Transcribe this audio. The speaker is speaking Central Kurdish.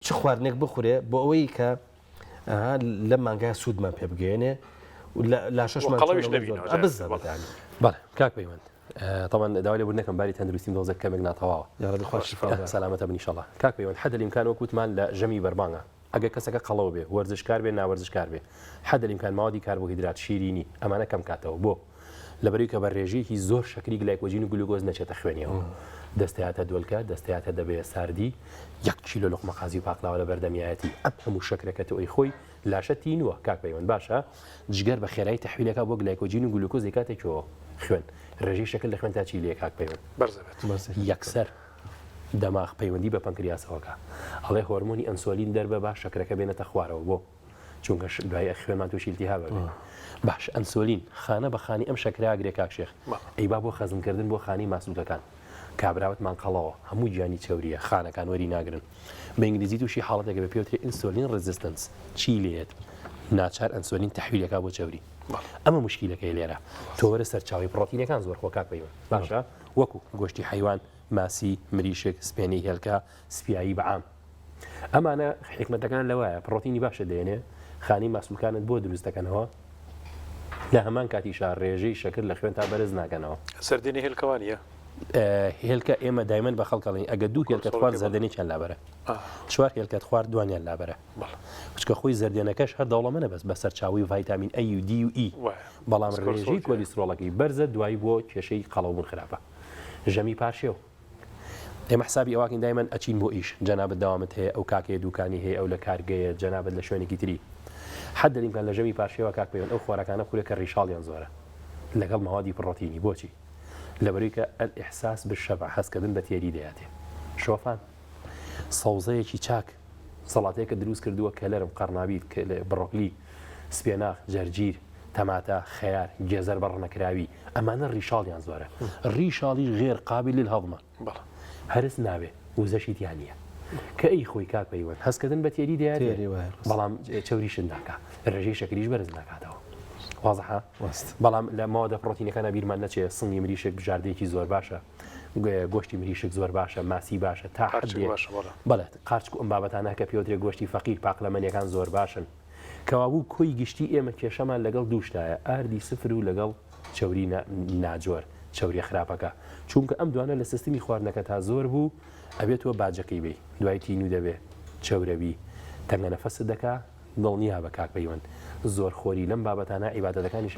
چ خواردنێک بخورێ بۆ ئەوەی کە لەم مانگای سوودمان پێ بگەێنێ و لا شەشمان بزەبەتانی بەڵێ کاک پەیوەند طبعا داوای لێبوردنەکەم باری تەندروستیم دۆزە کەمێک ناتەواوە یاڕەبی خوش شیفا سەلامەتە بن ئینشەڵڵا کاک پەیوەند حەد الإمکان وەکوتمان لە ژەمی بەربانگە ئەگەر کەسەکە قەڵەو بێ وەرزشکار بێ ناوەرزشکار بێ حەد الإمکان ماوەدی کاربۆهیدرات شیرینی ئەمانە کەم کاتەوە بۆ لەبەرەوەی کە بەڕێژی هی زۆر شەکری گلایکۆجین و گلوکۆز نەچێتە خوێنیەوە دەستەیاتە دۆلکە دەستەیاتە دەبێ ساردی 1 کیلۆ لوقمە قازی و پاقلاوە لە بەردەمیایەتی ئەم هەموو شەکرەکەت ئەوی خۆی لاشە تینووە کاک پەیوەند باشە جگەر بە خێرایی تەحویلەکە بۆ گلایکۆجین و گلوکۆز کاتێکەوە خوێن ڕێژەی شەکل لە خوێن تا چی لێ کاک پەیوەند بەرزەبێت یەکسەر دەماغ پەیوەندی بە پەنکریاسەوەکە ئەڵێ هۆرمۆنی ئەنسۆلین دەربە باش شەکرەکە بێنێتە خوارەوە بۆ چونکە دوای خوێنمان تووشی التیهاب بێ باش ئەنسۆلین خانە بە خانی ئەم شەکراگرێ کاک شێخ ئەیبا بۆ خەزمکردن بۆ خانی ماسوولەکان کابراوتمان قەڵەوە هەموو گیانی چەوریە خانەکان وەری ناگرن بە ئینگلیزی تووشی حاڵەتێکە بە پێوتری ئینسۆلین ڕێزیستەنس چی لێت ناچار ئەنسۆلین تەحویلەکە بۆ چەوری ئەمە مشکیلەکەی لێرە تۆ وەرە سەرچاوی پڕۆتینەکان زۆر خۆ کاک پەیوەند باشە وەکو گۆشتی حیوان ماسی مریشک سپێنەی هێلکە سپیایی بەعام ئەمانە حکمەتەکان لەوایە پڕۆتینی باشە دێنێ خانی ماسوولکانت بۆ دروست دەکەنەوە لە هەمان کاتیشا ڕێژەی شەکر لە خوێن تا بەرز ناکەنەوە سەردێنی هێلکەوانیە هێلکە ئێمە دایمەن بە خەڵکەڵین ئەگە دوو هێلکەت خوارد زەردێنی چەند لابەرە چوار هێلکەت خوارد دوانیان لابەرە چکە خۆی زەردێنەکەش هەر دەوڵەمەنە بەس بە سەرچاوی ڤایتامین ئەی و دی و ئی بەڵام ڕێژەی کۆلیسترۆڵەکەی بەرزە دوایی بۆ کێشەی قەڵەوبوون خراپە ژەمی پاشێو ئێمە حسابی ئەواکەین دایمەن ئەچین بۆ ئیش جەنابەت داوامت هەیە ئەو کاکەیە دوکانی هەیە ئەو لە کارگەیە جەنابەت لە شوێنێکی تری حەد الإمکان لە ژەمی پاشێوە کاک پەیوەند ئەو خۆراکانە بخورێت کە ڕیشاڵیان زۆرە لەگەڵ مەوادی پڕۆتینی بۆچی لەبەرەوەی کە الإحساس بالشەبع حەزکردن بە تێری دەیاتێ شۆفان سەوزەیەکی چاک سەڵاتەیەکە دروست کردووە کە لەرم قەرنابیت بڕۆکلی سپێناغ جەرجیر تەماتە خەیار گێزەر بەڕنەکراوی ئەمانە ڕیشاڵیان زۆرە ڕیشاڵی غێر قابل للهەضمە هەرس نابێ وزەشی تیان نییە کە ئەی خۆی کاک پەیوەند هەستکردن بە تێری دەیاتێ بەڵام چەوریشت ناکا ڕێژەی شەکریش بەرز ناکاتەوە وازحە بەڵام لە ماوەدە پڕۆتینەکانە بیرمان نەچێت سنگی مریشک بژاردەیەکی زۆر باشە گۆشتی مریشک زۆر باشە ماسی باشە تا بەڵێ قارچ ئەم بابەتانە کە پێوترێ گۆشتی فەقیر پاقلەمەنیەکان زۆر باشن کەوابوو کۆی گشتی ئێمە کێشەمان لەگەڵ دووشتایە ئاردی سفر و لەگەڵ چەوری ناجۆر چەوری خراپەکە چونکە ئەم دوانە لە سیستمی خواردنەکە تا زۆر بوو ئەبێتەوە باجەکەی بێ دوای تین و دەبێ چەورەبی تەنگە نەفەست دەکا دڵنیا بە کاک پەیوەند زۆر خۆری لەم بابەتانە عیبادەتەکانی